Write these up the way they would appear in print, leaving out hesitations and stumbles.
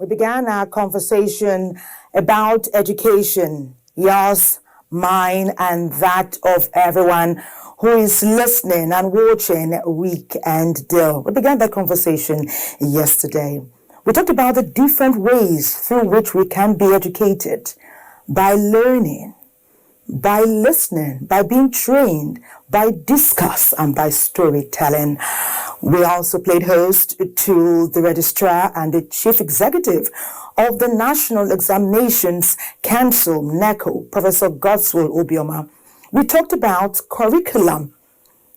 We began our conversation about education, yours, mine, and that of everyone who is listening and watching Weekend Deal. We began that conversation yesterday. We talked about the different ways through which we can be educated: by learning, by listening, by being trained, by discourse, and by storytelling. We also played host to the registrar and the chief executive of the National Examinations Council, NECO, Professor Godswill Obioma. We talked about curriculum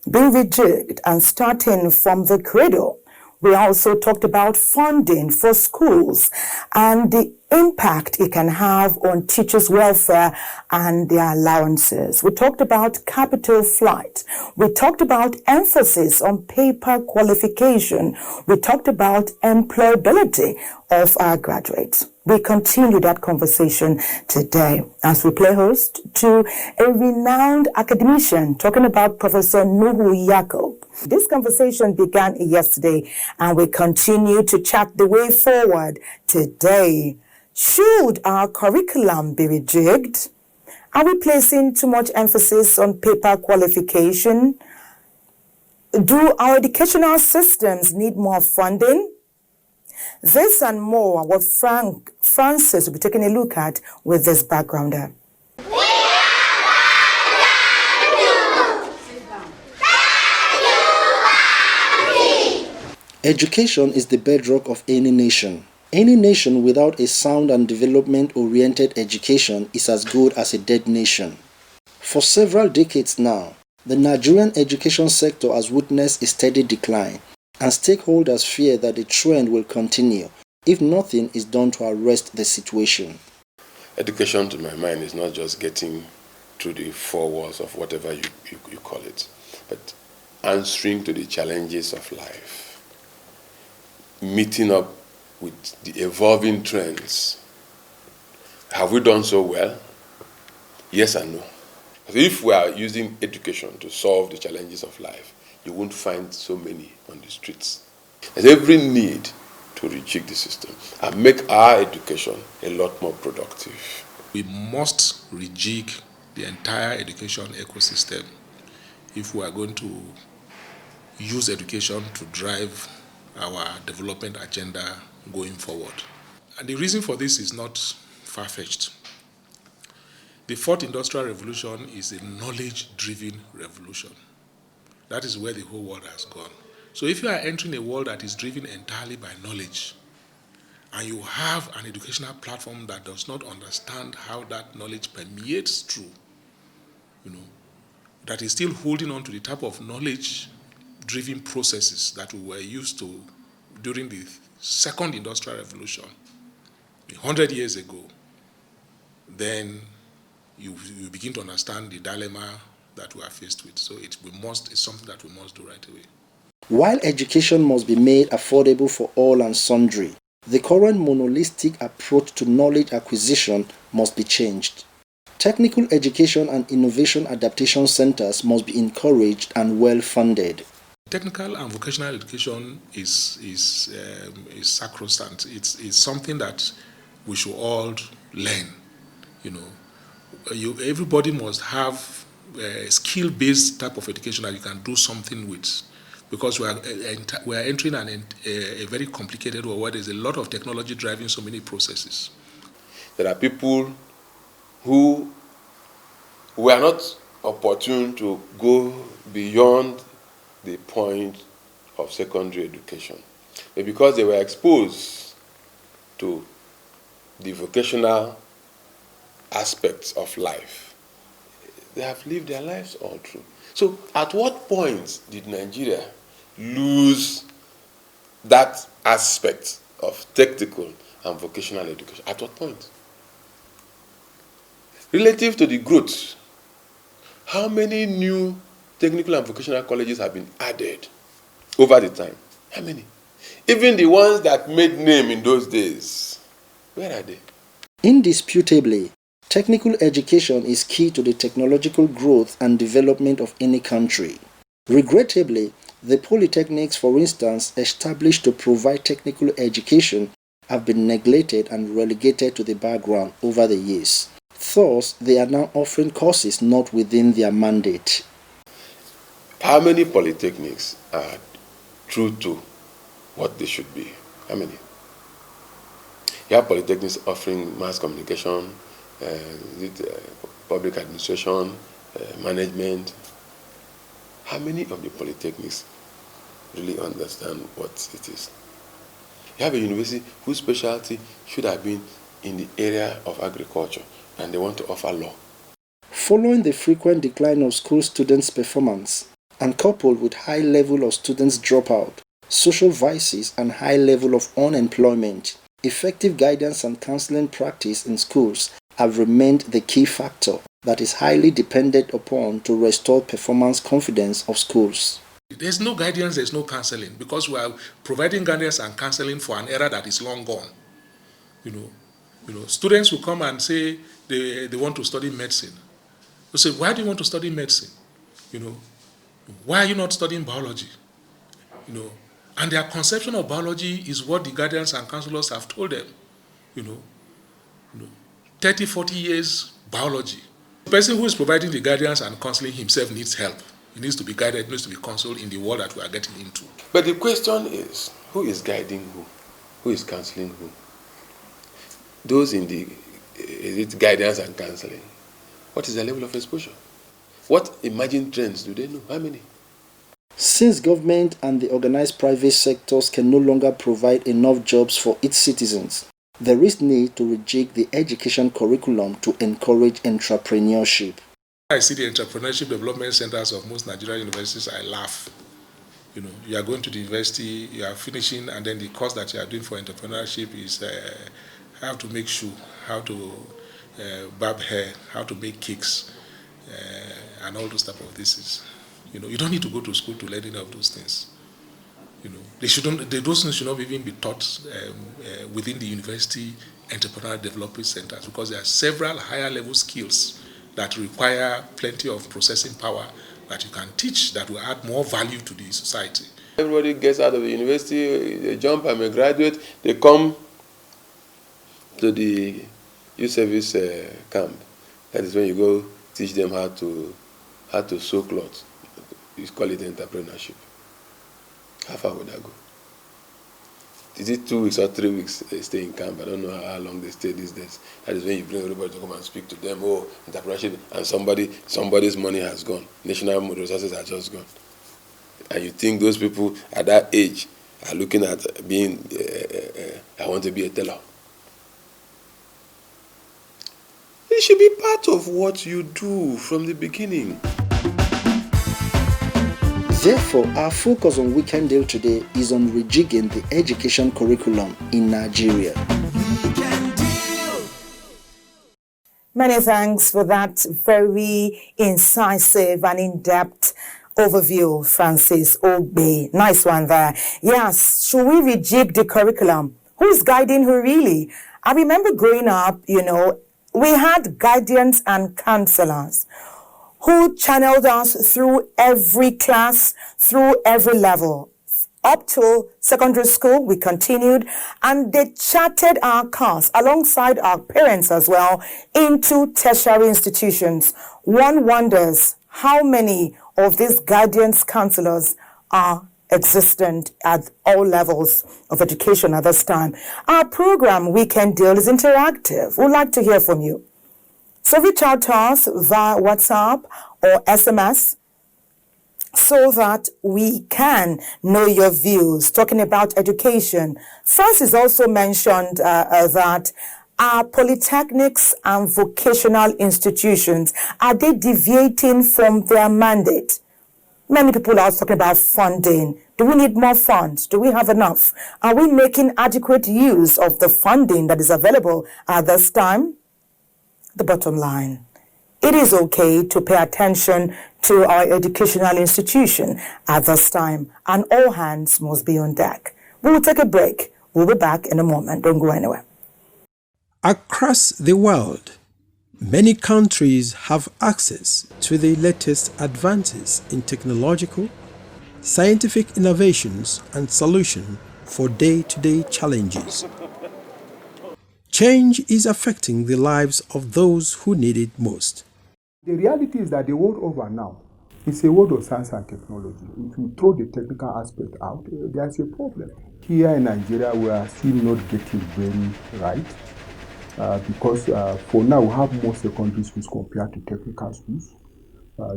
being rejigged and starting from the cradle. We also talked about funding for schools and the impact it can have on teachers' welfare and their allowances. We talked about capital flight. We talked about emphasis on paper qualification. We talked about employability of our graduates. We continue that conversation today as we play host to a renowned academician talking about Professor Nuhu Yacob. This conversation began yesterday and we continue to chat the way forward today. Should our curriculum be rejigged? Are we placing too much emphasis on paper qualification? Do our educational systems need more funding? This and more what Francis will be taking a look at with this backgrounder. Education is the bedrock of any nation. Any nation without a sound and development-oriented education is as good as a dead nation. For several decades now, the Nigerian education sector has witnessed a steady decline, and stakeholders fear that the trend will continue if nothing is done to arrest the situation. Education, to my mind, is not just getting through the four walls of whatever you call it, but answering to the challenges of life, meeting up with the evolving trends. Have we done so well? Yes and no. If we are using education to solve the challenges of life, you won't find so many on the streets. There's every need to rejig the system and make our education a lot more productive. We must rejig the entire education ecosystem if we are going to use education to drive our development agenda going forward. And the reason for this is not far-fetched. The fourth industrial revolution is a knowledge-driven revolution. That is where the whole world has gone. So if you are entering a world that is driven entirely by knowledge, and you have an educational platform that does not understand how that knowledge permeates through, that is still holding on to the type of knowledge-driven processes that we were used to during the second industrial revolution, 100 years ago, then you begin to understand the dilemma that we are faced with. So it's something that we must do right away. While education must be made affordable for all and sundry, the current monolithic approach to knowledge acquisition must be changed. Technical education and innovation adaptation centers must be encouraged and well funded. Technical and vocational education is sacrosanct. It's something that we should all learn. Everybody must have a skill-based type of education that you can do something with, because we are entering a very complicated world where there's a lot of technology driving so many processes. There are people who were not opportune to go beyond the point of secondary education, but because they were exposed to the vocational aspects of life, they have lived their lives all through. So at what point did Nigeria lose that aspect of technical and vocational education? At what point? Relative to the growth, how many new technical and vocational colleges have been added over the time? How many? Even the ones that made name in those days, where are they? Indisputably, technical education is key to the technological growth and development of any country. Regrettably, the polytechnics, for instance, established to provide technical education, have been neglected and relegated to the background over the years. Thus, they are now offering courses not within their mandate. How many polytechnics are true to what they should be? How many? You have polytechnics offering mass communication, public administration, management. How many of the polytechnics really understand what it is? You have a university whose specialty should have been in the area of agriculture, and they want to offer law. Following the frequent decline of school students' performance, and coupled with high level of students dropout, social vices and high level of unemployment, effective guidance and counseling practice in schools have remained the key factor that is highly depended upon to restore performance confidence of schools. There's no guidance, there's no counseling, because we are providing guidance and counseling for an era that is long gone. Students will come and say they want to study medicine. They say, why do you want to study medicine? Why are you not studying biology? And their conception of biology is what the guardians and counselors have told them. 30, 40 years biology. The person who is providing the guidance and counseling himself needs help. He needs to be guided, needs to be counseled in the world that we are getting into. But the question is, who is guiding who? Who is counseling who? Those in the guidance and counseling, what is the level of exposure? What emerging trends do they know? How many? Since government and the organized private sectors can no longer provide enough jobs for its citizens, there is need to rejig the education curriculum to encourage entrepreneurship. I see the entrepreneurship development centers of most Nigerian universities, I laugh. You are going to the university, you are finishing, and then the course that you are doing for entrepreneurship is how to make shoe, how to barb hair, how to make cakes, and all those type of things. You don't need to go to school to learn any of those things. Those things should not even be taught within the university entrepreneurial development centers, because there are several higher level skills that require plenty of processing power that you can teach that will add more value to the society. Everybody gets out of the university, they jump, I'm a graduate, they come to the youth service camp. That is when you go teach them how to sew clothes. You call it entrepreneurship. How far would that go? Is it 2 weeks or 3 weeks they stay in camp? I don't know how long they stay these days. That is when you bring everybody to come and speak to them. Oh, entrepreneurship, and somebody's money has gone. National resources are just gone. And you think those people at that age are looking at being, I want to be a teller. It should be part of what you do from the beginning. Therefore, our focus on Weekend Deal today is on rejigging the education curriculum in Nigeria. Many thanks for that very incisive and in-depth overview, Francis Stobe. Nice one there. Yes, should we rejig the curriculum? Who's guiding who really? I remember growing up, we had guardians and counselors who channeled us through every class, through every level. Up to secondary school, we continued, and they charted our course alongside our parents as well into tertiary institutions. One wonders how many of these guardians, counselors are existent at all levels of education at this time. Our program, Weekend Deal, is interactive. We'd like to hear from you. So reach out to us via WhatsApp or SMS so that we can know your views. Talking about education, Francis also mentioned that are polytechnics and vocational institutions, are they deviating from their mandate? Many people are talking about funding. Do we need more funds? Do we have enough? Are we making adequate use of the funding that is available at this time? The bottom line: it is okay to pay attention to our educational institution at this time, and all hands must be on deck. We will take a break. We'll be back in a moment. Don't go anywhere. Across the world, many countries have access to the latest advances in technological, scientific innovations and solutions for day-to-day challenges. Change is affecting the lives of those who need it most. The reality is that the world over now is a world of science and technology. If you throw the technical aspect out, there's a problem. Here in Nigeria, we are still not getting very right because for now we have more secondary schools compared to technical schools.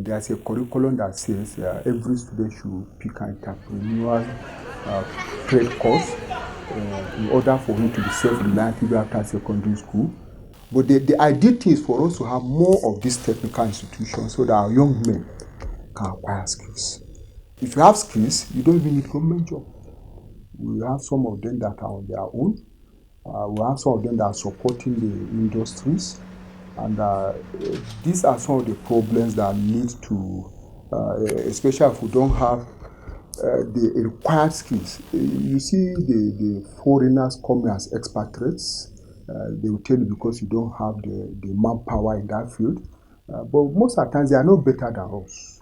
There's a curriculum that says every student should pick an entrepreneurial trade course in order for him to be self-reliant even after secondary school. But the ideal thing is for us to have more of these technical institutions so that our young men can acquire skills. If you have skills, you don't even need government job. We have some of them that are on their own. We have some of them that are supporting the industries. And these are some of the problems that lead to, especially if we don't have the required skills. You see the foreigners coming as expatriates. They will tell you because you don't have the manpower in that field. But most of the times they are no better than us.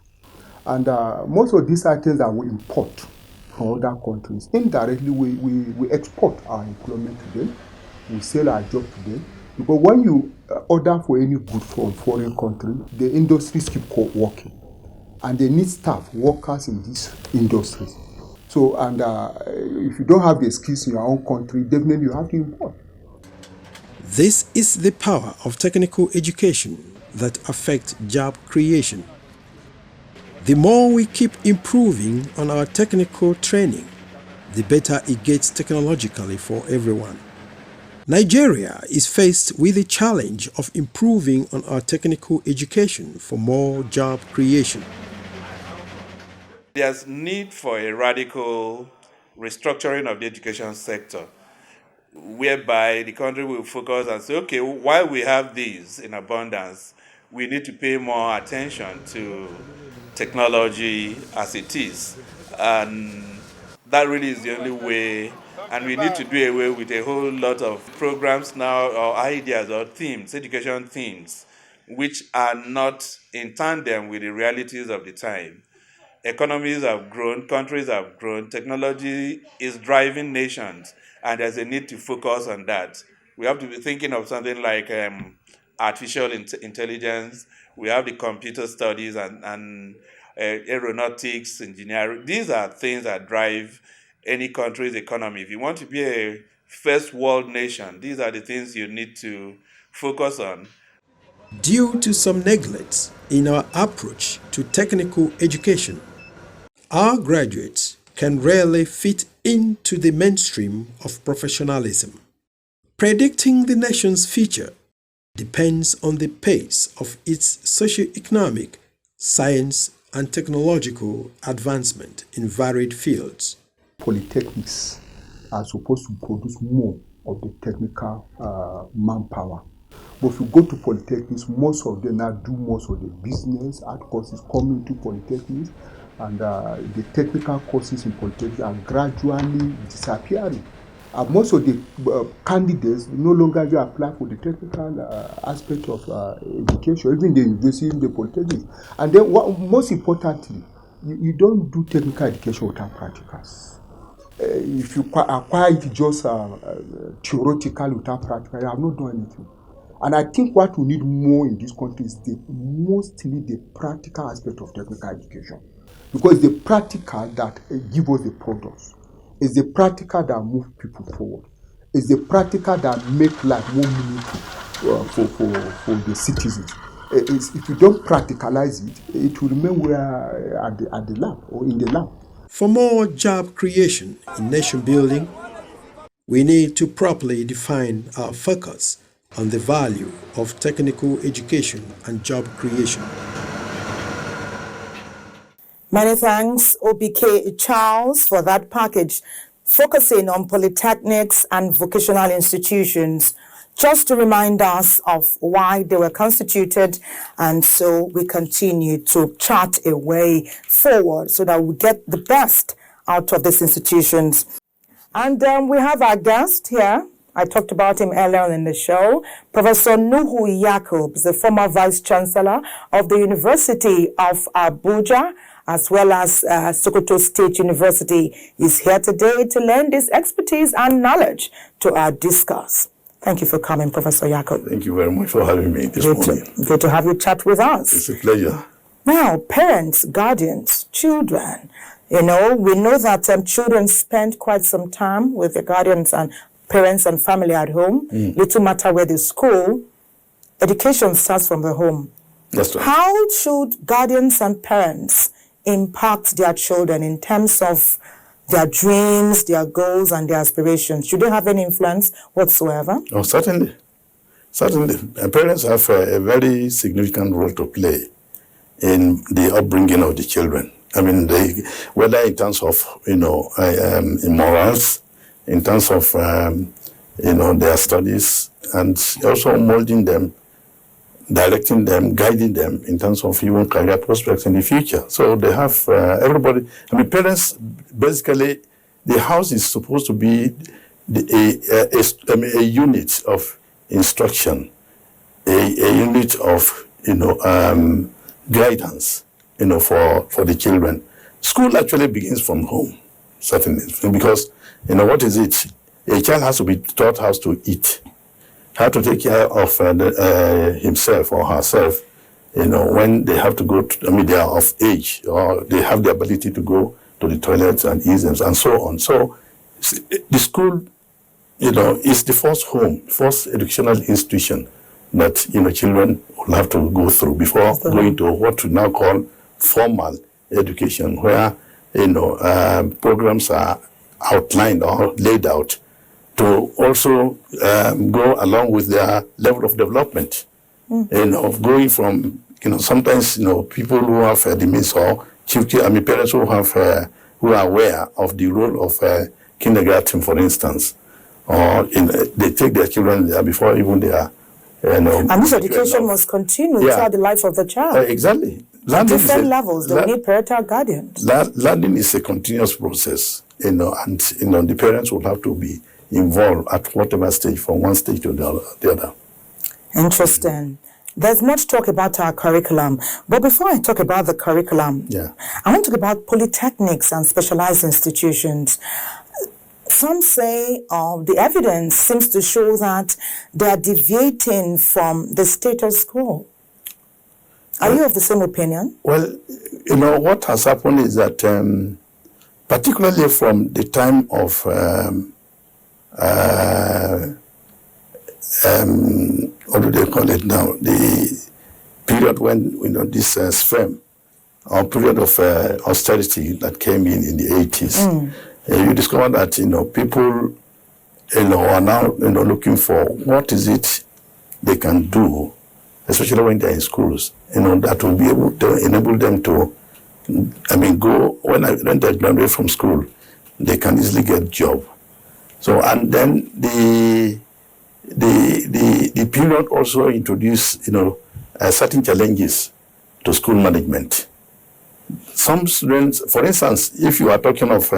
And most of these items that we import from other countries, indirectly we export our employment to them. We sell our job to them. Because when you order for any good from foreign country, the industries keep working. And they need staff, workers in these industries. So, and if you don't have the skills in your own country, definitely you have to import. This is the power of technical education that affects job creation. The more we keep improving on our technical training, the better it gets technologically for everyone. Nigeria is faced with the challenge of improving on our technical education for more job creation. There's need for a radical restructuring of the education sector, whereby the country will focus and say, okay, while we have these in abundance, we need to pay more attention to technology as it is. And that really is the only way. And we need to do away with a whole lot of programs now, or ideas, or themes, education themes, which are not in tandem with the realities of the time. Economies have grown, countries have grown, technology is driving nations, and there's a need to focus on that. We have to be thinking of something like artificial intelligence. We have the computer studies and aeronautics, engineering. These are things that drive any country's economy. If you want to be a first world nation, these are the things you need to focus on. Due to some neglect in our approach to technical education, our graduates can rarely fit into the mainstream of professionalism. Predicting the nation's future depends on the pace of its socio-economic, science, and technological advancement in varied fields. Polytechnics are supposed to produce more of the technical manpower. But if you go to polytechnics, most of them now do most of the business, art courses coming to polytechnics, and the technical courses in polytechnics are gradually disappearing. Most of the candidates no longer apply for the technical aspect of education, even the university, even the polytechnics. And then, most importantly, you don't do technical education without practicals. If you acquire it just theoretical without practical, you have not done anything. And I think what we need more in this country is mostly the practical aspect of technical education. Because the practical that gives us the products. It's the practical that moves people forward. It's the practical that makes life more meaningful for the citizens. if you don't practicalize it, it will remain where at the lab or in the lab. For more job creation in nation building, we need to properly define our focus on the value of technical education and job creation. Many thanks, OBK Charles, for that package, focusing on polytechnics and vocational institutions, just to remind us of why they were constituted, and so we continue to chart a way forward so that we get the best out of these institutions. And we have our guest here. I talked about him earlier in the show. Professor Nuhu Yakub, the former Vice Chancellor of the University of Abuja, as well as Sokoto State University, is here today to lend his expertise and knowledge to our discourse. Thank you for coming, Professor Yakub. Thank you very much for having me this morning. Good to have you chat with us. It's a pleasure. Now, parents, guardians, children, we know that children spend quite some time with their guardians and parents and family at home. Little matter where they school, education starts from the home. That's right. How should guardians and parents impact their children in terms of their dreams, their goals, and their aspirations? Should they have any influence whatsoever? Oh, certainly. Certainly. Parents have a very significant role to play in the upbringing of the children. I mean, whether in terms of, morals, in terms of, their studies, and also molding them, directing them, guiding them in terms of even career prospects in the future. So they have everybody. I mean, parents, basically, the house is supposed to be a unit of instruction, a unit of, guidance, for the children. School actually begins from home, certainly, because, what is it? A child has to be taught how to eat, how to take care of himself or herself, when they have to go to, they are of age, or they have the ability to go to the toilets and eat them, and so on. So the school, is the first home, first educational institution that, children will have to go through before going to what we now call formal education, where, programs are outlined or laid out to also go along with their level of development, of going from, sometimes, people who have the means, or parents who have, who are aware of the role of kindergarten, for instance, or they take their children there before even they are, and this education must continue throughout the life of the child. Exactly. At different levels, they need parental guidance. Learning is a continuous process, and the parents will have to be involved at whatever stage, from one stage to the other. Interesting. There's much talk about our curriculum, but before I talk about the curriculum, I want to talk about polytechnics and specialized institutions. Some say the evidence seems to show that they are deviating from the status quo. Are you of the same opinion? Well, what has happened is that, particularly from the time of what do they call it now? The period when this sphem, or period of austerity that came in the 80s, you discover that people are now looking for what is it they can do, especially when they're in schools, that will be able to enable them to, go when they graduate from school, they can easily get a job. So, and then the period also introduced, certain challenges to school management. Some students, for instance, if you are talking of,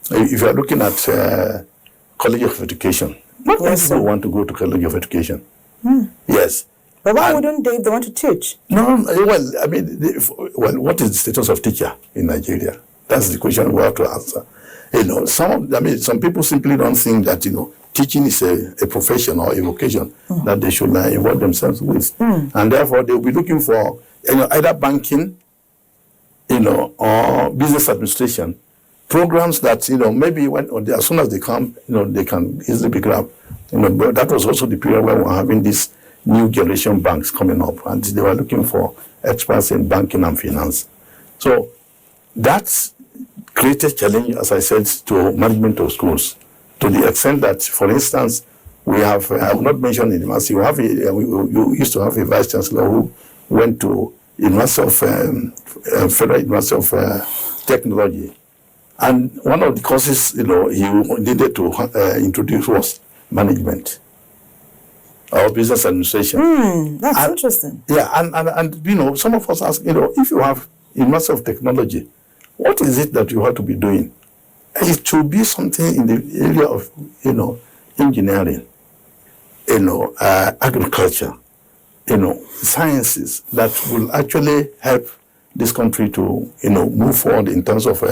if you are looking at College of Education, not many people want to go to College of Education. Yes. But why wouldn't they if they want to teach? No, well, what is the status of teacher in Nigeria? That's the question we have to answer. Some people simply don't think that, teaching is a profession or a vocation that they should involve themselves with. And therefore, they'll be looking for, either banking, or business administration, programs that, maybe as soon as they come, they can easily be grabbed. But that was also the period where we were having this, new generation banks coming up, and they were looking for experts in banking and finance. So that's created challenge, as I said, to management of schools, to the extent that, for instance, we have, I have not mentioned university, we used to have a vice chancellor who went to University of, Federal University of Technology. And one of the courses, he needed to introduce was management or business administration. That's interesting. Yeah, and some of us ask, if you have University of Technology, what is it that you have to be doing? It should be something in the area of, engineering, agriculture, sciences that will actually help this country to, move forward in terms of,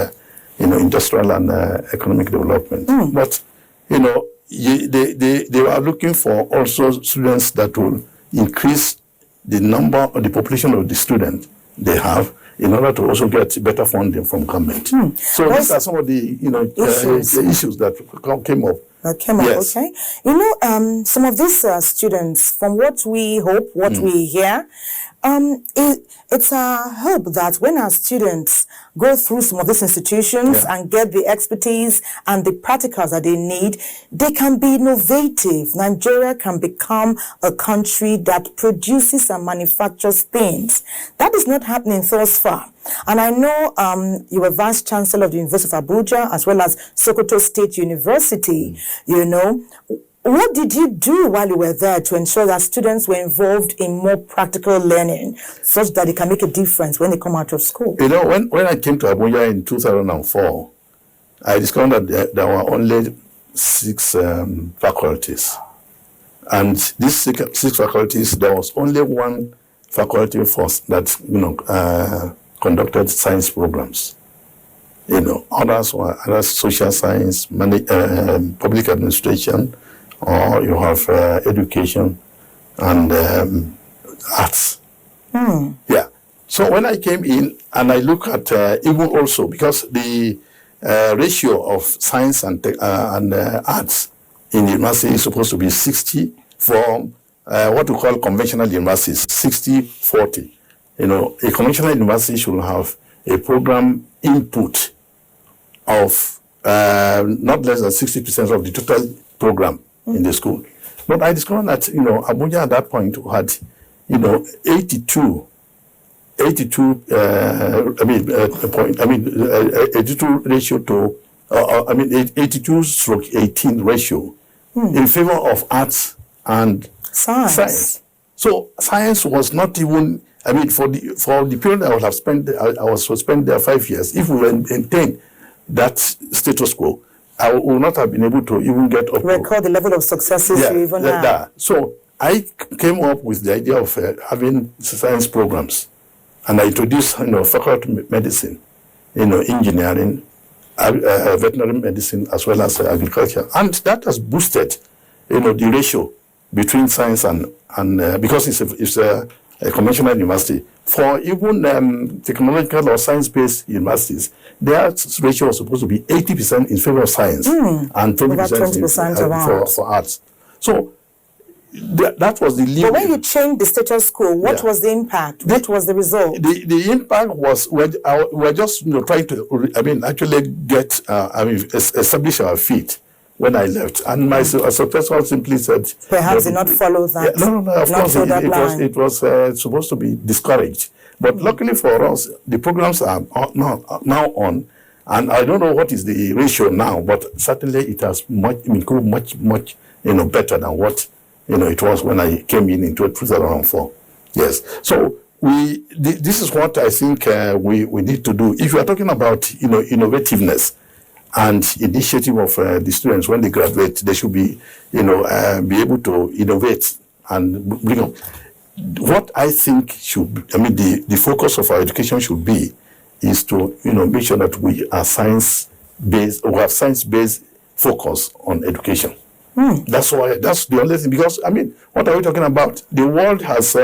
industrial and economic development. But, they are looking for also students that will increase the number or the population of the students they have in order to also get better funding from government. So these are some of the, issues that came up. Yes. Okay. Some of these students, from what we hope, what we hear, it's our hope that when our students go through some of these institutions and get the expertise and the practicals that they need, they can be innovative. Nigeria can become a country that produces and manufactures things. That is not happening thus far. And I know you were Vice Chancellor of the University of Abuja as well as Sokoto State University. What did you do while you were there to ensure that students were involved in more practical learning such that they can make a difference when they come out of school? When I came to Abuja in 2004, I discovered that there were only 6 faculties. And these 6 faculties, there was only one faculty that conducted science programs. Others were social science, public administration, or you have education and arts. Yeah. So when I came in and I look at even also, because the ratio of science and arts in the university is supposed to be 60 for what we call conventional universities, 60-40. A conventional university should have a program input of not less than 60% of the total program in the school. But I discovered that, Abuja at that point had, 82 ratio to, 82/18 ratio in favor of arts and science. So science was not even, for the period I was spent there 5 years, if we maintain that status quo, I would not have been able to even get up record the level of successes you even had. So I came up with the idea of having science programs, and I introduced, faculty medicine, engineering, veterinary medicine, as well as agriculture, and that has boosted, the ratio between science and because it's a conventional university. For even technological or science-based universities, their ratio was supposed to be 80% in favor of science and 20% for arts. So that was the lead. But when you changed the status quo, what was the impact? What was the result? The impact was we're just trying to actually get establish our feet. When I left, and my successor simply said, perhaps did not follow that. No, of course it was supposed to be discouraged. But luckily for us, the programs are now on, and I don't know what is the ratio now, but certainly it has improved much better than what it was when I came in 2004. Yes. So this is what I think we need to do. If you are talking about innovativeness and initiative of the students when they graduate, they should be be able to innovate and bring up. What I think the focus of our education should be is to make sure that we are science-based, or have science-based focus on education. That's the only thing, because what are we talking about? The world has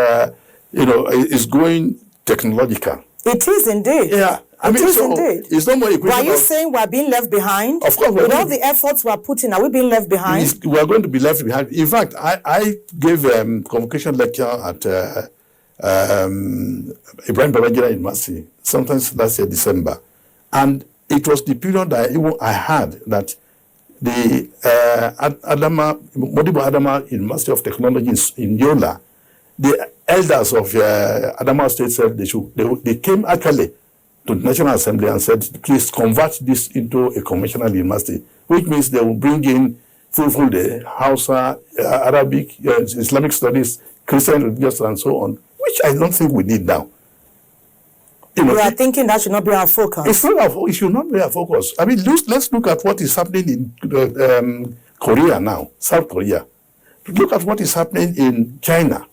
is going technological. It is indeed. Yeah, I mean, is so indeed. it's not more a But are question you of, saying we're being left behind? Of course, with all the efforts we're putting, are we being left behind? we are going to be left behind. In fact, I gave a convocation lecture at Ibrahim Babangida University, sometimes last year, December. And it was the period that I had that the Modibo Adama University of Technology in Yola, the elders of Adama State said they came actually to the National Assembly and said, please convert this into a conventional university, which means they will bring in full day, Hausa, Arabic, Islamic studies, Christian religious, and so on, which I don't think we need now. You are thinking that should not be our focus. It should not be our focus. I mean, let's look at what is happening in Korea now, South Korea. Look at what is happening in China.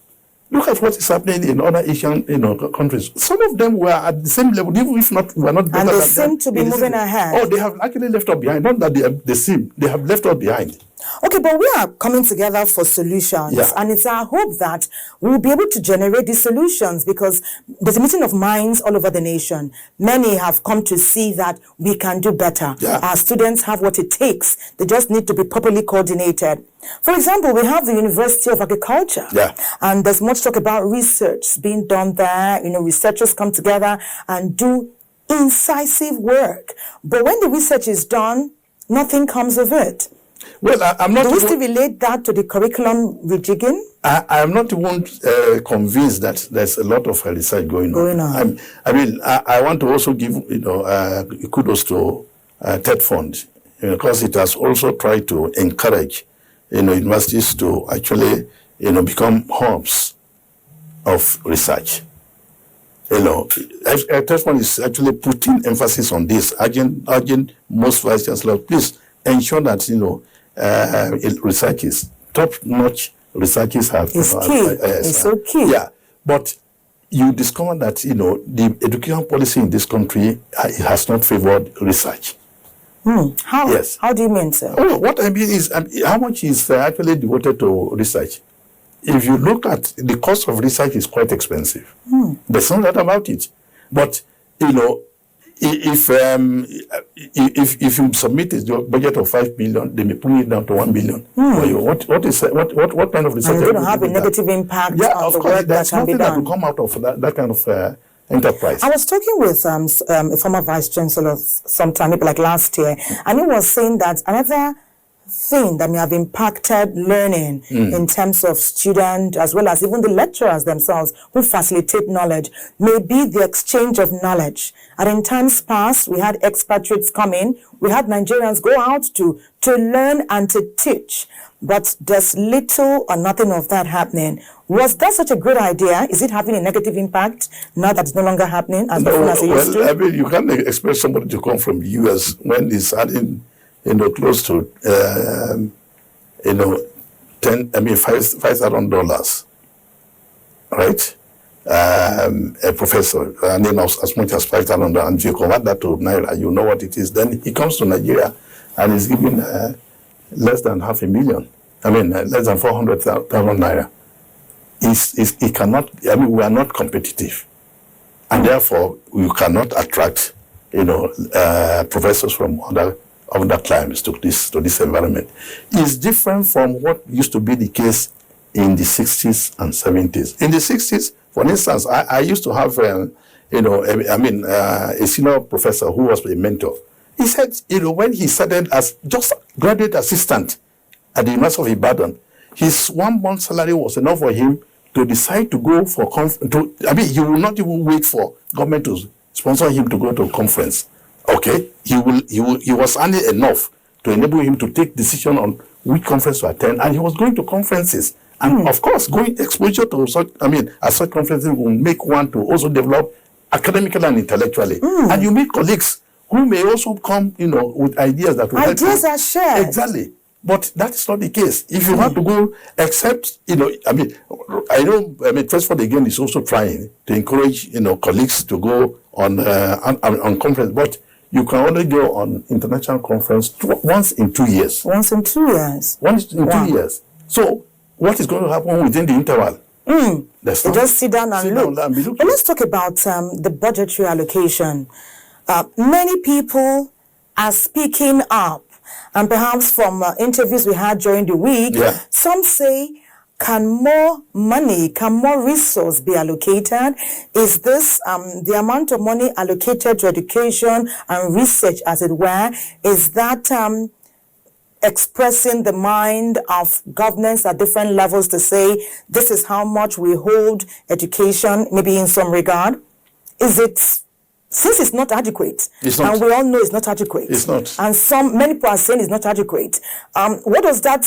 Look at what is happening in other Asian countries. Some of them were at the same level, even if not, were not better and than they seem to be moving ahead. Oh, they have actually left us behind. Not that they have left us behind. Okay, but we are coming together for solutions. Yeah. And it's our hope that we'll be able to generate these solutions, because there's a meeting of minds all over the nation. Many have come to see that we can do better. Yeah. Our students have what it takes. They just need to be properly coordinated. For example, we have the University of Agriculture. Yeah. And there's much talk about research being done there. Researchers come together and do incisive work. But when the research is done, nothing comes of it. Well, I'm not. Do we still relate that to the curriculum rejigging? I am not even convinced that there's a lot of research going on. I want to also give kudos to TED Fund, because it has also tried to encourage universities to actually become hubs of research. TED Fund is actually putting emphasis on this, urging most vice chancellors, please ensure that research is top-notch. Researchers have it's key. It's so key. Yeah, but you discover that the education policy in this country has not favored research. How? Yes. How do you mean, sir? Oh, what I mean is, how much is actually devoted to research? If you look at the cost of research, is quite expensive. There's no doubt about it. But if you submit your budget of 5 billion, they may bring it down to 1 billion. What kind of research? And it's going to have a negative impact on the work that can be done. There's nothing that will come out of that kind of enterprise. I was talking with a former vice chancellor sometime, maybe like last year, and he was saying that another thing that may have impacted learning in terms of students, as well as even the lecturers themselves who facilitate knowledge, may be the exchange of knowledge. And in times past, we had expatriates come in, we had Nigerians go out to learn and to teach, but there's little or nothing of that happening. Was that such a good idea? Is it having a negative impact now that it's no longer happening as often as it used to? I mean, you can't expect somebody to come from the US when he's adding close to, $5,000, right? A professor, earning as much as $5,000, and if you convert that to Naira, you know what it is. Then he comes to Nigeria and is given less than $500,000. Less than 400,000 Naira. He cannot, we are not competitive. And therefore, you cannot attract, professors from other climes to this environment. It's different from what used to be the case in the 60s and 70s. In the 60s, for instance, I used to have, a senior professor who was a mentor. He said, when he started as just graduate assistant at the University of Ibadan, his 1 month salary was enough for him to decide to go for he will not even wait for government to sponsor him to go to a conference. Okay, he was earning enough to enable him to take decision on which conference to attend, and he was going to conferences. And of course, exposure to such conferences will make one to also develop academically and intellectually. And you meet colleagues who may also come, with ideas that will help you. Ideas are shared. Exactly. But that is not the case. If you have to go, except, Transford again is also trying to encourage, colleagues to go on conference, but you can only go on international conference once in 2 years. Once in 2 years? Once in 2 years. So, what is going to happen within the interval? They just sit down and look. But let's talk about the budgetary allocation. Many people are speaking up, and perhaps from interviews we had during the week, some say, can more money, can more resource be allocated? Is this the amount of money allocated to education and research, as it were, is that expressing the mind of governments at different levels to say, this is how much we hold education, maybe in some regard? Is it, since it's not adequate, it's not. And we all know it's not adequate. It's not. And many people are saying it's not adequate. What does that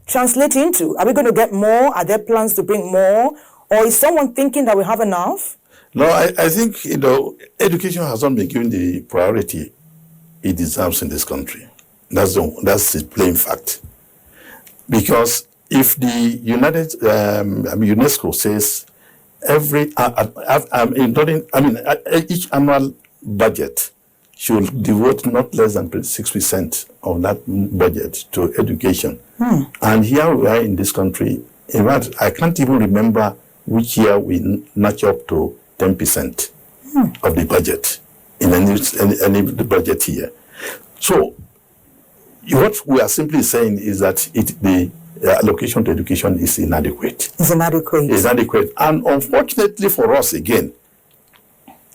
translate into? Are we going to get more? Are there plans to bring more? Or is someone thinking that we have enough? No, I think, education has not been given the priority it deserves in this country. That's the plain fact. Because if the UNESCO says each annual budget should devote not less than 6% of that budget to education. And here we are in this country. In fact, I can't even remember which year we notch up to 10% of the budget in any budget year. So what we are simply saying is that the allocation to education is inadequate. It's inadequate. It's inadequate. And unfortunately for us, again,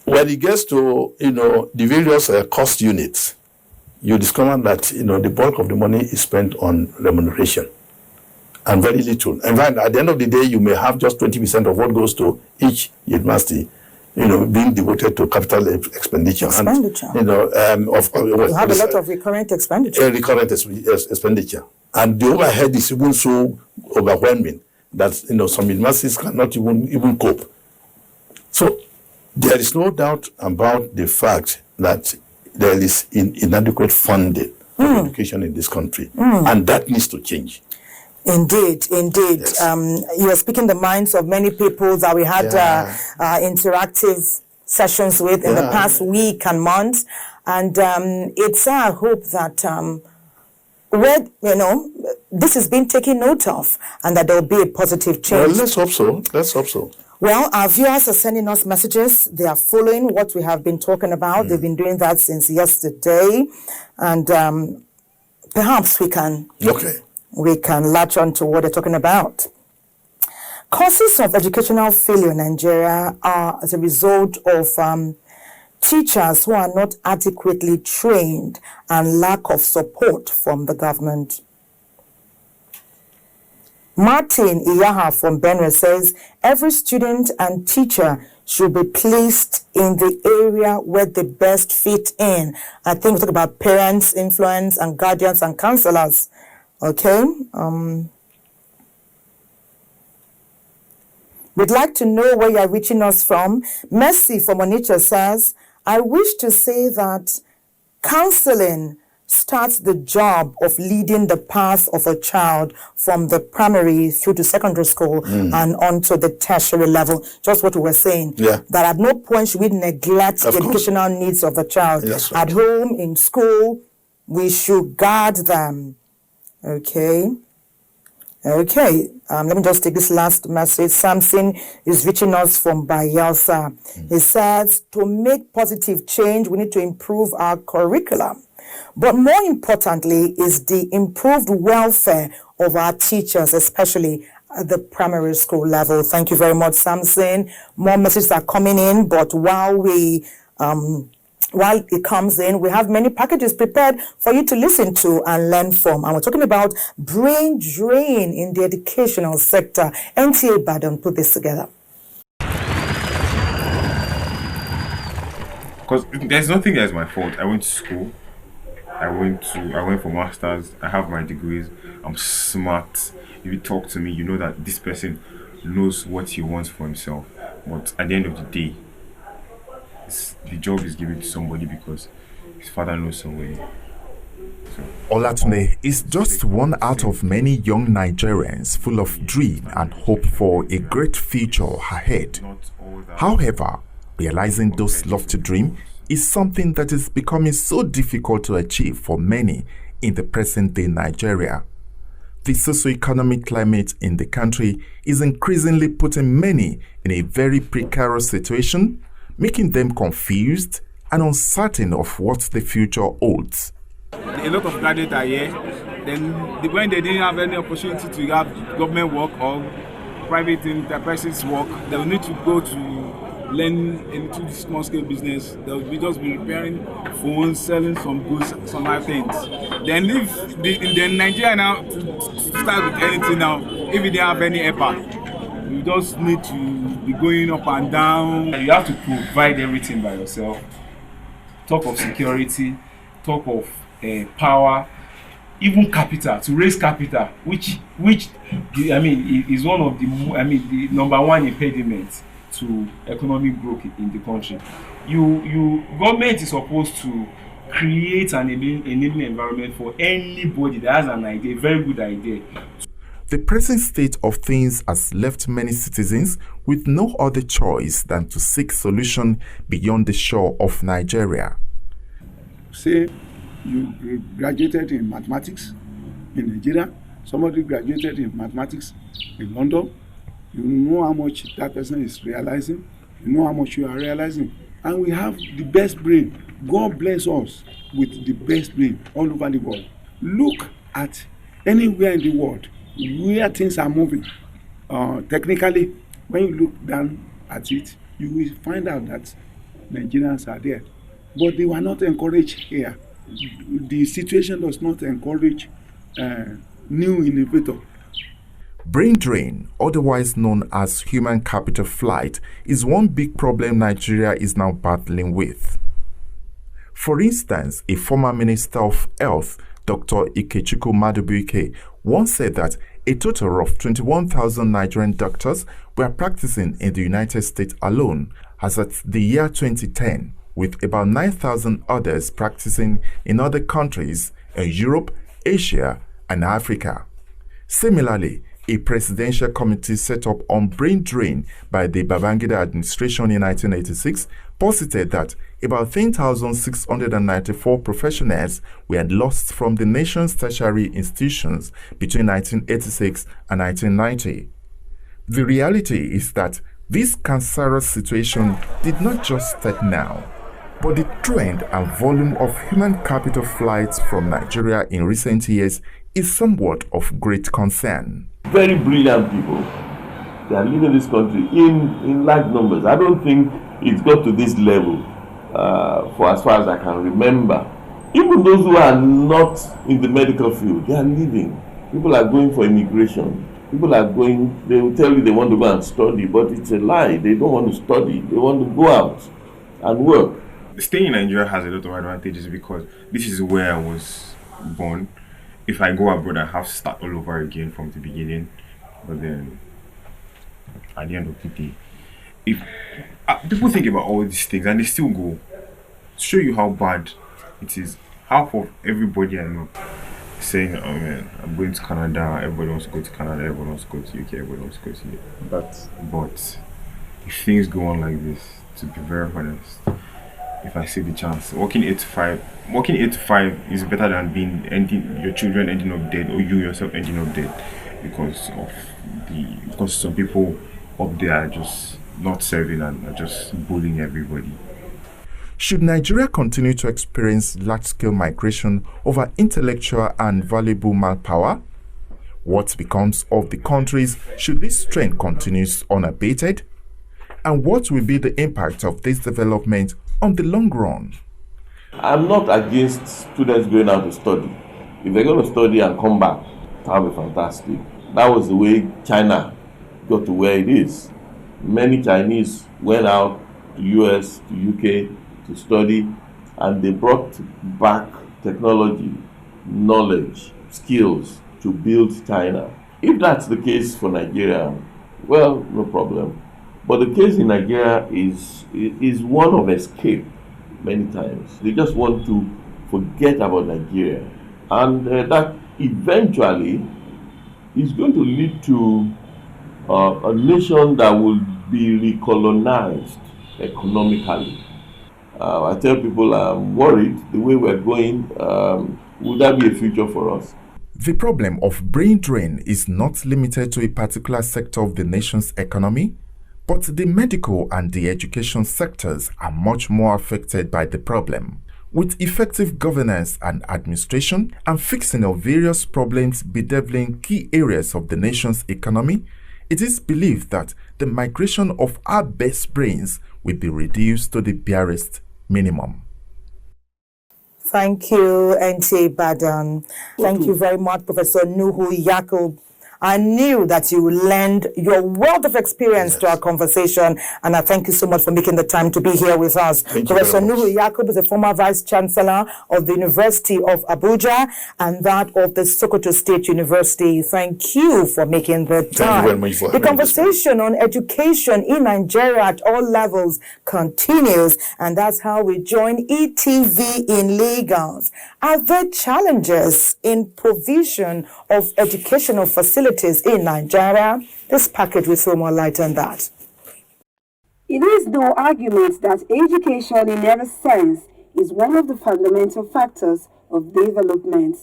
when it gets to, the various cost units, you discover that, the bulk of the money is spent on remuneration and very little. In fact, at the end of the day, you may have just 20% of what goes to each university, being devoted to capital expenditure. Expenditure. And, you have a lot of recurrent expenditure. Recurrent expenditure. And the overhead is even so overwhelming that, some universities cannot even cope. So there is no doubt about the fact that there is inadequate funding for education in this country. And that needs to change. Indeed. Yes. You are speaking the minds of many people that we had interactive sessions with in the past week and months. And it's our hope that this is being taken note of and that there will be a positive change. Well, let's hope so. Well, our viewers are sending us messages. They are following what we have been talking about. They've been doing that since yesterday. And perhaps we can latch on to what they're talking about. Causes of educational failure in Nigeria are as a result of teachers who are not adequately trained and lack of support from the government. Martin Iyaha from Benue says, every student and teacher should be placed in the area where they best fit in. I think we talk about parents, influence, and guardians and counselors. Okay. We'd like to know where you're reaching us from. Mercy from Onitsha says, I wish to say that counseling starts the job of leading the path of a child from the primary through to secondary school and on to the tertiary level. Just what we were saying. Yeah. That at no point should we neglect the educational needs of the child. That's right. At home, in school, we should guard them. Okay. Let me just take this last message. Samson is reaching us from Bayelsa. He says, to make positive change, we need to improve our curriculum. But more importantly is the improved welfare of our teachers, especially at the primary school level. Thank you very much, Samson. More messages are coming in, but while it comes in, we have many packages prepared for you to listen to and learn from. And we're talking about brain drain in the educational sector. NTA Badon put this together. Because there's nothing that's my fault. I went to school. I went for masters. I have my degrees. I'm smart. If you talk to me, you know that this person knows what he wants for himself. But at the end of the day, the job is given to somebody because his father knows somebody. Olatunde is just one out of many young Nigerians full of dream and hope for a great future ahead. However, realizing those lofty dreams is something that is becoming so difficult to achieve for many in the present-day Nigeria. The socio-economic climate in the country is increasingly putting many in a very precarious situation, making them confused and uncertain of what the future holds. A lot of graduates are here. Then when they didn't have any opportunity to have government work or private enterprises work, they will need to go to learn into small-scale business. They will just be repairing phones, selling some goods, some other things. Then if the Nigeria now to start with anything now, if they don't have any EPA, you just need to be going up and down. You have to provide everything by yourself. Talk of security, talk of power, even capital, to raise capital, which is one of the number one impediment to economic growth in the country. Government is supposed to create an enabling environment for anybody that has an idea, a very good idea. The present state of things has left many citizens with no other choice than to seek solution beyond the shore of Nigeria. Say you graduated in mathematics in Nigeria, somebody graduated in mathematics in London, you know how much that person is realizing, you know how much you are realizing, and we have the best brain. God bless us with the best brain all over the world. Look at anywhere in the world where things are moving. Technically, when you look down at it, you will find out that Nigerians are there. But they were not encouraged here. The situation does not encourage new innovators. Brain drain, otherwise known as human capital flight, is one big problem Nigeria is now battling with. For instance, a former Minister of Health, Dr. Ikechukwu Madubuike, once said that a total of 21,000 Nigerian doctors were practicing in the United States alone as at the year 2010, with about 9,000 others practicing in other countries in Europe, Asia, and Africa. Similarly, a presidential committee set up on brain drain by the Babangida administration in 1986 posited that about 10,694 professionals were lost from the nation's tertiary institutions between 1986 and 1990. The reality is that this cancerous situation did not just start now, but the trend and volume of human capital flights from Nigeria in recent years is somewhat of great concern. Very brilliant people, they are leaving this country in large numbers. I don't think it's got to this level for as far as I can remember. Even those who are not in the medical field, they are leaving. People are going for immigration. People are going, they will tell you they want to go and study, but it's a lie. They don't want to study. They want to go out and work. Staying in Nigeria has a lot of advantages because this is where I was born. If I go abroad, I have to start all over again from the beginning. But then, at the end of the day, if people think about all these things and they still go, to show you how bad it is. Half of everybody I know saying, "Oh man, I'm going to Canada. Everybody wants to go to Canada. Everybody wants to go to UK. Everybody wants to go to UK." But if things go on like this, to be very honest, if I see the chance, working 8 to 5 is better than your children ending up dead or you yourself ending up dead because some people up there are just not serving and are just bullying everybody. Should Nigeria continue to experience large-scale migration over intellectual and valuable manpower? What becomes of the countries should this trend continue unabated? And what will be the impact of this development on the long run? I'm not against students going out to study. If they're going to study and come back, that would be fantastic. That was the way China got to where it is. Many Chinese went out to US, to UK to study, and they brought back technology, knowledge, skills to build China. If that's the case for Nigeria, well, no problem. But the case in Nigeria is one of escape many times. They just want to forget about Nigeria. And that eventually is going to lead to a nation that will be recolonized economically. I tell people I'm worried the way we're going, will that be a future for us? The problem of brain drain is not limited to a particular sector of the nation's economy, But the medical and the education sectors are much more affected by the problem. With effective governance and administration and fixing of various problems bedeviling key areas of the nation's economy, it is believed that the migration of our best brains will be reduced to the barest minimum. Thank you, NTA Badan. Thank you very much, Professor Nuhu Yakub. I knew that you would lend your wealth of experience to our conversation, and I thank you so much for making the time to be here with us. Professor Nuhu Yakub is a former Vice Chancellor of the University of Abuja and that of the Sokoto State University. Thank you for making the time. Thank you very much for the conversation on education in Nigeria at all levels continues, and that's how we join ETV in Lagos. Are there challenges in provision of educational facilities in Nigeria? This package will throw more light on that. It is no argument that education in every sense is one of the fundamental factors of development.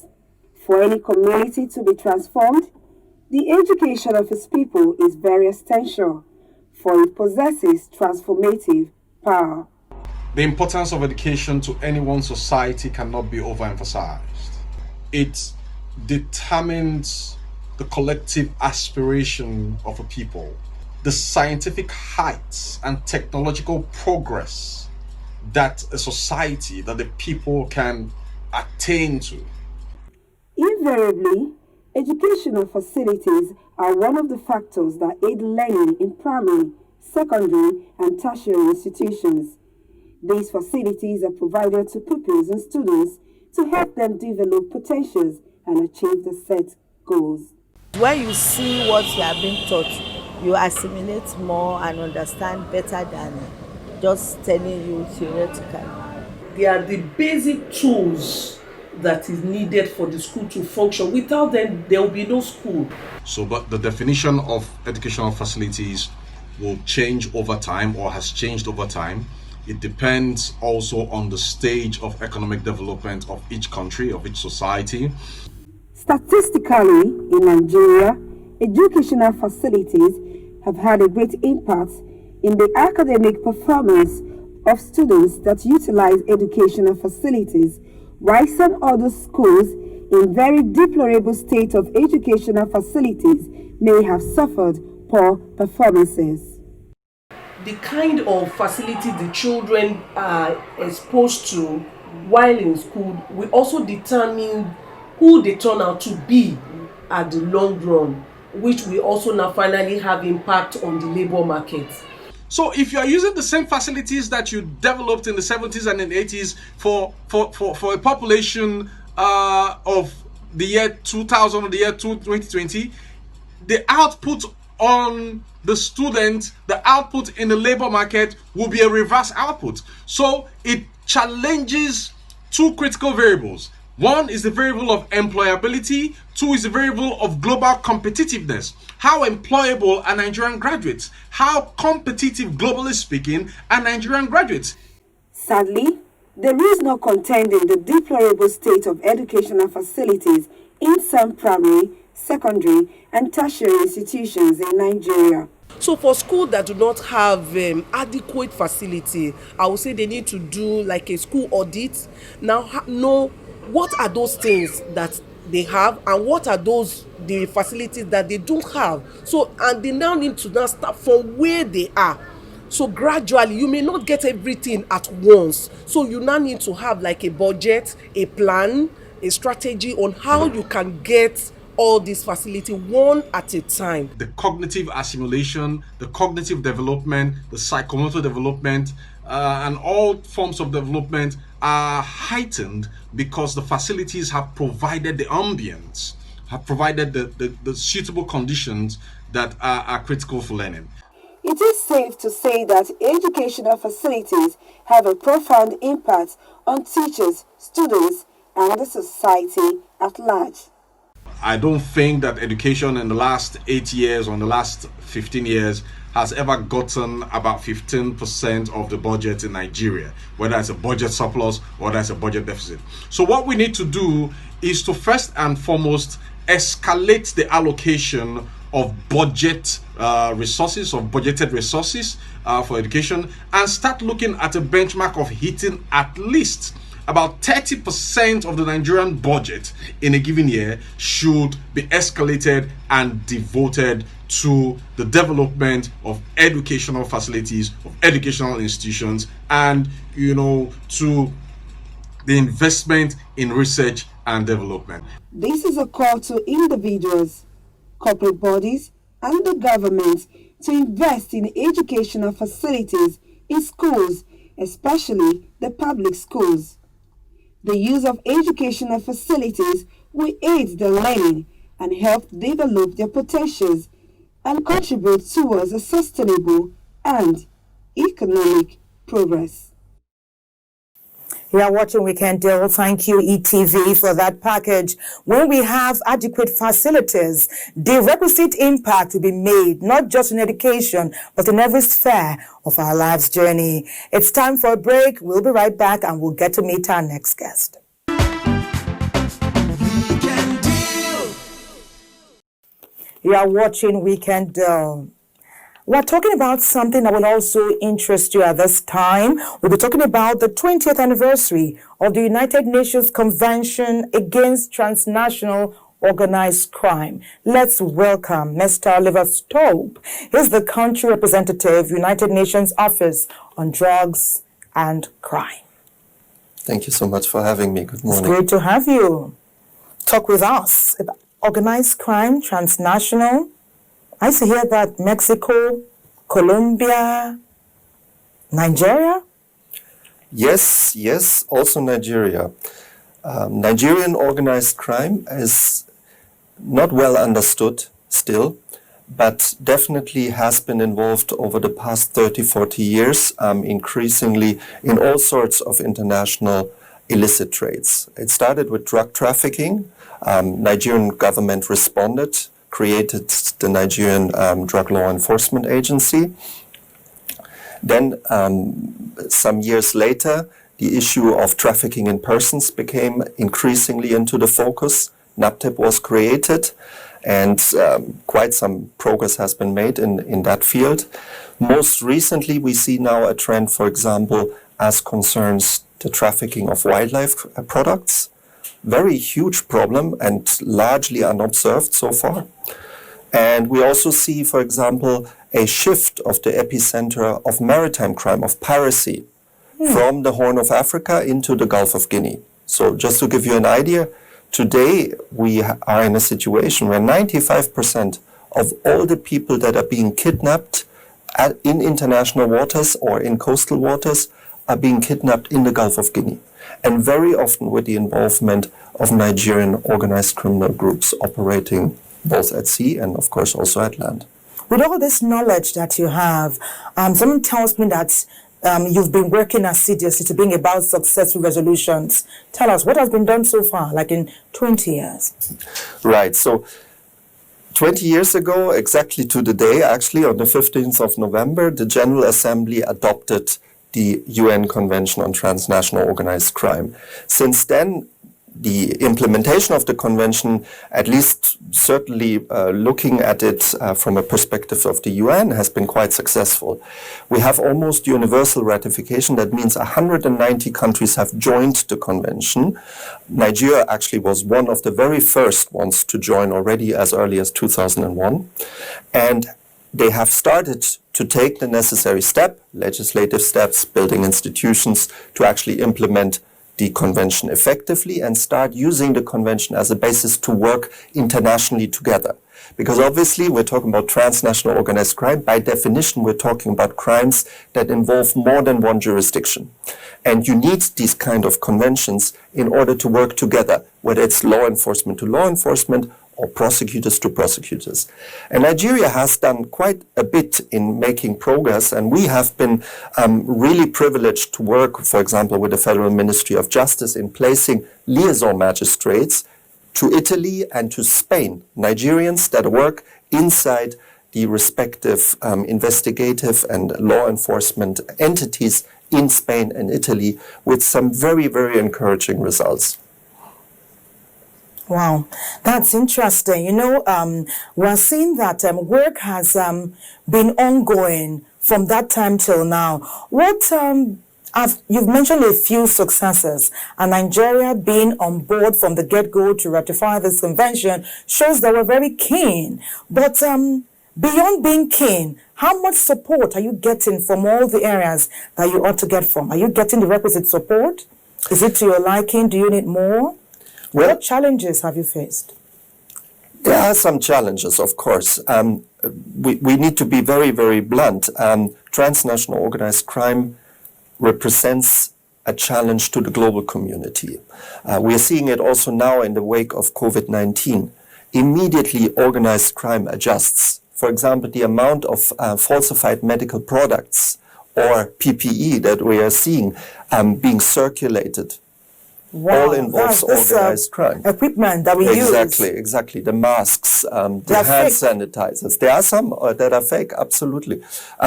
For any community to be transformed, the education of its people is very essential, for it possesses transformative power. The importance of education to any one society cannot be overemphasized. It determines the collective aspiration of a people, the scientific heights and technological progress that a society, that the people can attain to. Invariably, educational facilities are one of the factors that aid learning in primary, secondary, and tertiary institutions. These facilities are provided to pupils and students to help them develop potentials and achieve the set goals. When you see what you are being taught, you assimilate more and understand better than just telling you theoretically. They are the basic tools that is needed for the school to function. Without them, there will be no school. So, but the definition of educational facilities will change over time or has changed over time. It depends also on the stage of economic development of each country, of each society. Statistically, in Nigeria, educational facilities have had a great impact in the academic performance of students that utilize educational facilities, while some other schools in very deplorable state of educational facilities may have suffered poor performances. The kind of facility the children are exposed to while in school will also determine who they turn out to be at the long run, which will also now finally have impact on the labor market. So if you are using the same facilities that you developed in the 70s and in the 80s for a population of the year 2000 or the year 2020, the output on the student, the output in the labor market will be a reverse output. So it challenges two critical variables. One is the variable of employability. Two is the variable of global competitiveness. How employable are Nigerian graduates? How competitive, globally speaking, are Nigerian graduates? Sadly, there is no contending the deplorable state of educational facilities in some primary, secondary, and tertiary institutions in Nigeria. So for schools that do not have adequate facility, I would say they need to do like a school audit. Now know what are those things that they have and what are the facilities that they don't have. So, and they now need to now start from where they are. So gradually, you may not get everything at once. So you now need to have like a budget, a plan, a strategy on how you can get all these facilities one at a time. The cognitive assimilation, the cognitive development, the psychomotor development, and all forms of development are heightened because the facilities have provided the ambience, have provided the suitable conditions that are critical for learning. It is safe to say that educational facilities have a profound impact on teachers, students, and the society at large. I don't think that education in the last 8 years or in the last 15 years has ever gotten about 15% of the budget in Nigeria, whether it's a budget surplus or whether it's a budget deficit. So what we need to do is to first and foremost escalate the allocation of budget resources, of budgeted resources for education, and start looking at a benchmark of hitting at least about 30% of the Nigerian budget in a given year should be escalated and devoted to the development of educational facilities, of educational institutions, and to the investment in research and development. This is a call to individuals, corporate bodies, and the government to invest in educational facilities in schools, especially the public schools. The use of educational facilities will aid their learning and help develop their potentials and contribute towards a sustainable and economic progress. You are watching Weekend Deal. Thank you, ETV, for that package. When we have adequate facilities, the requisite impact will be made, not just in education, but in every sphere of our life's journey. It's time for a break. We'll be right back and we'll get to meet our next guest. You are watching Weekend Deal. We're talking about something that will also interest you at this time. We'll be talking about the 20th anniversary of the United Nations Convention Against Transnational Organized Crime. Let's welcome Mr. Oliver Stobe. He's the country representative, United Nations Office on Drugs and Crime. Thank you so much for having me. Good morning. It's great to have you. Talk with us about organized crime, transnational. I see here that Mexico, Colombia, Nigeria? Yes, also Nigeria. Nigerian organized crime is not well understood still, but definitely has been involved over the past 30, 40 years, increasingly in all sorts of international illicit trades. It started with drug trafficking. Nigerian government responded, created the Nigerian Drug Law Enforcement Agency. Then, some years later, the issue of trafficking in persons became increasingly into the focus. NAPTEP was created, and quite some progress has been made in that field. Most recently, we see now a trend, for example, as concerns the trafficking of wildlife products. Very huge problem and largely unobserved so far. And we also see, for example, a shift of the epicenter of maritime crime, of piracy, from the Horn of Africa into the Gulf of Guinea. So just to give you an idea, today we are in a situation where 95% of all the people that are being kidnapped in international waters or in coastal waters are being kidnapped in the Gulf of Guinea. And very often with the involvement of Nigerian organized criminal groups operating both at sea and, of course, also at land. With all this knowledge that you have, someone tells me that you've been working assiduously to bring about successful resolutions. Tell us, what has been done so far, like in 20 years? Right. So 20 years ago, exactly to the day, actually, on the 15th of November, the General Assembly adopted the UN Convention on Transnational Organized Crime. Since then, the implementation of the convention, at least certainly looking at it from a perspective of the UN, has been quite successful. We have almost universal ratification. That means 190 countries have joined the convention. Nigeria actually was one of the very first ones to join already as early as 2001. And they have started to take the necessary legislative steps, building institutions to actually implement the convention effectively and start using the convention as a basis to work internationally together. Because obviously we're talking about transnational organized crime. By definition, we're talking about crimes that involve more than one jurisdiction. And you need these kind of conventions in order to work together, whether it's law enforcement to law enforcement or prosecutors to prosecutors. And Nigeria has done quite a bit in making progress, and we have been really privileged to work, for example, with the Federal Ministry of Justice in placing liaison magistrates to Italy and to Spain, Nigerians that work inside the respective investigative and law enforcement entities in Spain and Italy, with some very, very encouraging results. Wow, that's interesting. We're seeing that work has been ongoing from that time till now. You've mentioned a few successes, and Nigeria being on board from the get-go to ratify this convention shows that we're very keen. But beyond being keen, how much support are you getting from all the areas that you ought to get from? Are you getting the requisite support? Is it to your liking? Do you need more? What challenges have you faced? There are some challenges, of course. We need to be very, very blunt. Transnational organized crime represents a challenge to the global community. We are seeing it also now in the wake of COVID-19. Immediately, organized crime adjusts. For example, the amount of falsified medical products or PPE that we are seeing being circulated. Wow, all involves organized crime. Equipment that we use. Exactly. The masks, the hand sanitizers. There are some that are fake, absolutely.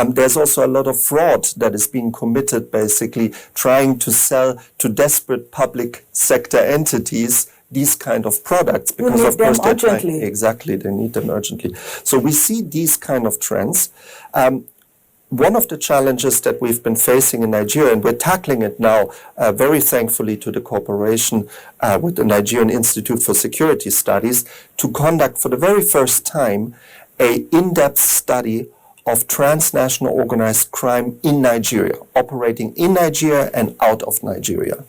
There's also a lot of fraud that is being committed, basically trying to sell to desperate public sector entities these kind of products because of course they're urgently. Exactly, they need them urgently. So we see these kind of trends. One of the challenges that we've been facing in Nigeria, and we're tackling it now, very thankfully to the cooperation with the Nigerian Institute for Security Studies, to conduct for the very first time an in-depth study of transnational organized crime in Nigeria, operating in Nigeria and out of Nigeria.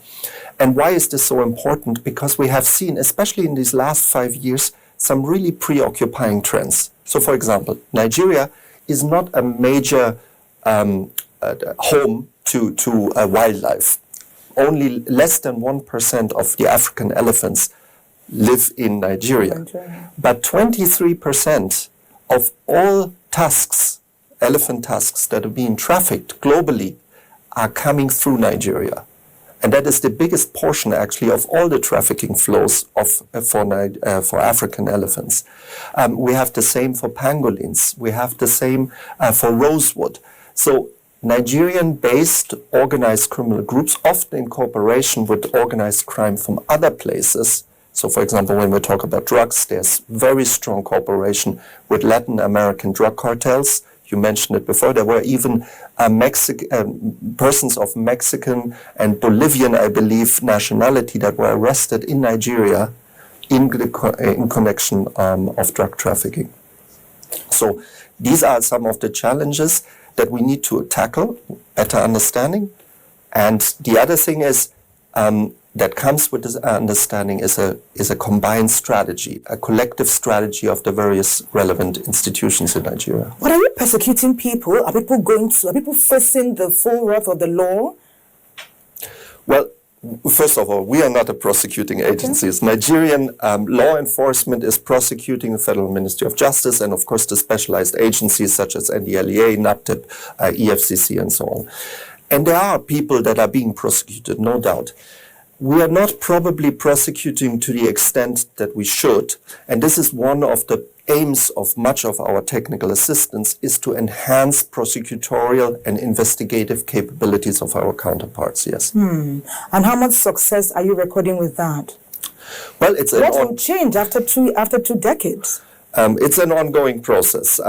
And why is this so important? Because we have seen, especially in these last 5 years, some really preoccupying trends. So, for example, Nigeria is not a major home to wildlife. Only less than 1% of the African elephants live in Nigeria. But 23% of all tusks, elephant tusks that are being trafficked globally are coming through Nigeria. And that is the biggest portion, actually, of all the trafficking flows for African elephants. We have the same for pangolins. We have the same for rosewood. So Nigerian-based organized criminal groups, often in cooperation with organized crime from other places. So, for example, when we talk about drugs, there's very strong cooperation with Latin American drug cartels. You mentioned it before. There were even persons of Mexican and Bolivian, I believe, nationality that were arrested in Nigeria in connection of drug trafficking. So these are some of the challenges that we need to tackle, better understanding. And the other thing is that comes with this understanding is a combined strategy, a collective strategy of the various relevant institutions in Nigeria. But are you persecuting people? Are people facing the full wrath of the law? Well, first of all, we are not a prosecuting agency. Okay. Nigerian law enforcement is prosecuting the Federal Ministry of Justice and, of course, the specialized agencies such as NDLEA, NAPTIP, EFCC, and so on. And there are people that are being prosecuted, no doubt. We are not probably prosecuting to the extent that we should, and this is one of the aims of much of our technical assistance, is to enhance prosecutorial and investigative capabilities of our counterparts, yes. And how much success are you recording with that? Well, what will change after two decades? It's an ongoing process.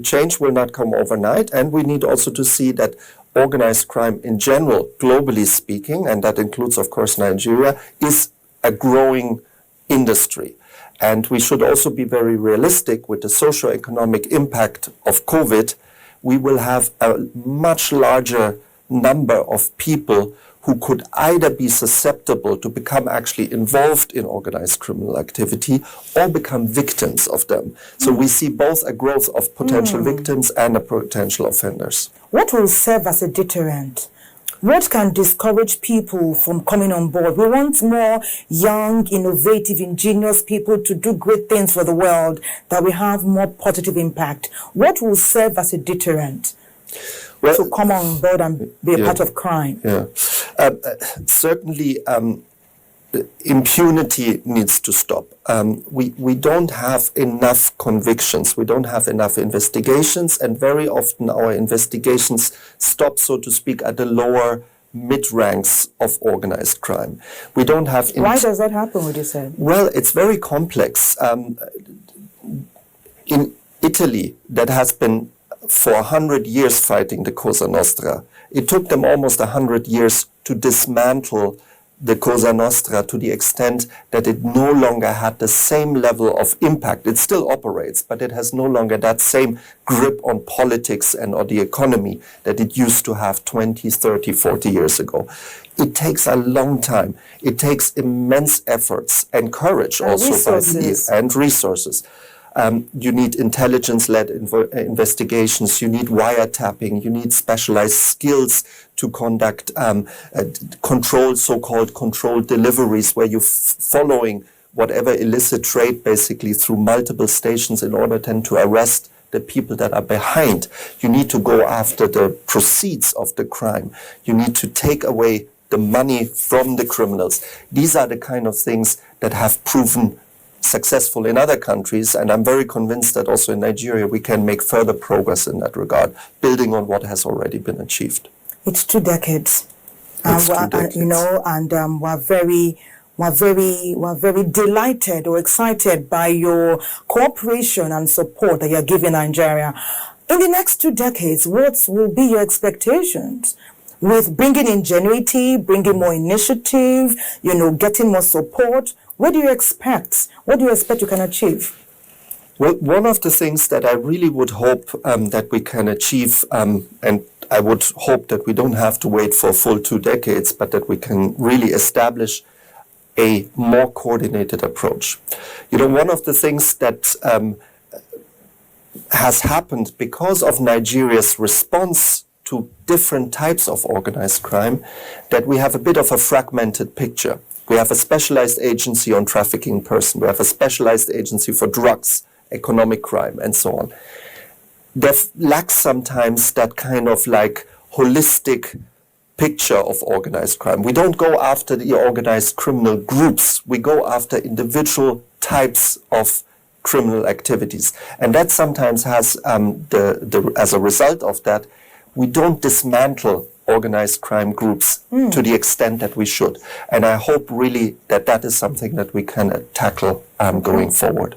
Change will not come overnight, and we need also to see that organized crime in general, globally speaking, and that includes, of course, Nigeria, is a growing industry. And we should also be very realistic with the socio-economic impact of COVID. We will have a much larger number of people who could either be susceptible to become actually involved in organized criminal activity or become victims of them. So we see both a growth of potential victims and potential offenders. What will serve as a deterrent? What can discourage people from coming on board? We want more young, innovative, ingenious people to do great things for the world, that we have more positive impact. What will serve as a deterrent to come on board and be a part of crime? Certainly, impunity needs to stop. We don't have enough convictions. We don't have enough investigations, and very often our investigations stop, so to speak, at the lower mid-ranks of organized crime. We don't have... Why does that happen, would you say? Well, it's very complex. In Italy, that has been for 100 years fighting the Cosa Nostra. It took them almost 100 years to dismantle the Cosa Nostra to the extent that it no longer had the same level of impact. It still operates, but it has no longer that same grip on politics and on the economy that it used to have 20, 30, 40 years ago. It takes a long time. It takes immense efforts and courage also and resources. You need intelligence-led investigations, you need wiretapping, you need specialized skills to conduct so-called controlled deliveries where you're following whatever illicit trade basically through multiple stations in order then to arrest the people that are behind. You need to go after the proceeds of the crime. You need to take away the money from the criminals. These are the kind of things that have proven successful in other countries, and I'm very convinced that also in Nigeria we can make further progress in that regard, building on what has already been achieved. It's 2 decades. Decades. We're very delighted or excited by your cooperation and support that you're giving Nigeria. In the next 2 decades, what will be your expectations? With bringing ingenuity, bringing more initiative, getting more support, what do you expect? What do you expect you can achieve? Well, one of the things that I really would hope that we can achieve, and I would hope that we don't have to wait for a full 2 decades, but that we can really establish a more coordinated approach. One of the things that has happened because of Nigeria's response to different types of organized crime, that we have a bit of a fragmented picture. We have a specialized agency on trafficking person. We have a specialized agency for drugs, economic crime, and so on. There lacks sometimes that kind of like holistic picture of organized crime. We don't go after the organized criminal groups. We go after individual types of criminal activities. And that sometimes has, as a result of that, we don't dismantle organized crime groups to the extent that we should. And I hope really that is something that we can tackle going forward.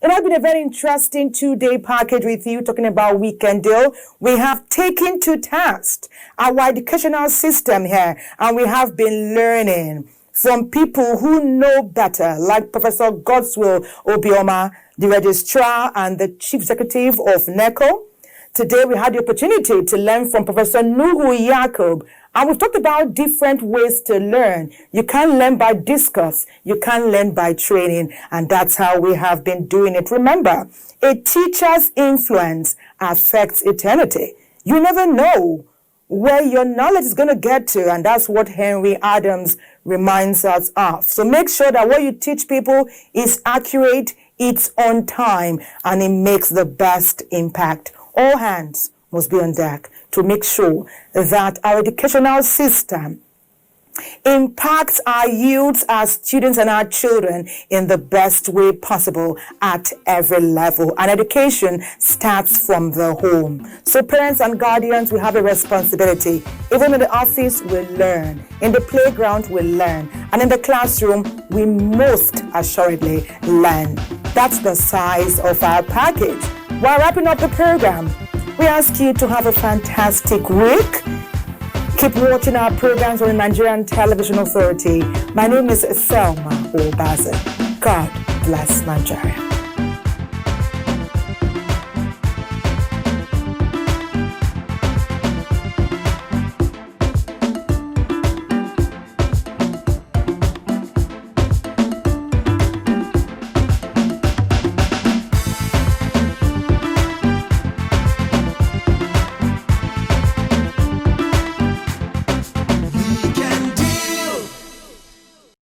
It has been a very interesting 2-day package with you talking about Weekend Deal. We have taken to task our educational system here, and we have been learning from people who know better, like Professor Godswill Obioma, the registrar and the chief executive of NECO. Today, we had the opportunity to learn from Professor Nuhu Yakub, and we've talked about different ways to learn. You can learn by discourse, you can learn by training, and that's how we have been doing it. Remember, a teacher's influence affects eternity. You never know where your knowledge is going to get to, and that's what Henry Adams reminds us of. So make sure that what you teach people is accurate, it's on time, and it makes the best impact. All hands must be on deck to make sure that our educational system impacts our youths, our students, and our children in the best way possible at every level. And education starts from the home. So parents and guardians, we have a responsibility. Even in the office, we learn. In the playground, we learn. And in the classroom, we most assuredly learn. That's the size of our package. While wrapping up the program, we ask you to have a fantastic week. Keep watching our programs on the Nigerian Television Authority. My name is Selma Obaze. God bless Nigeria.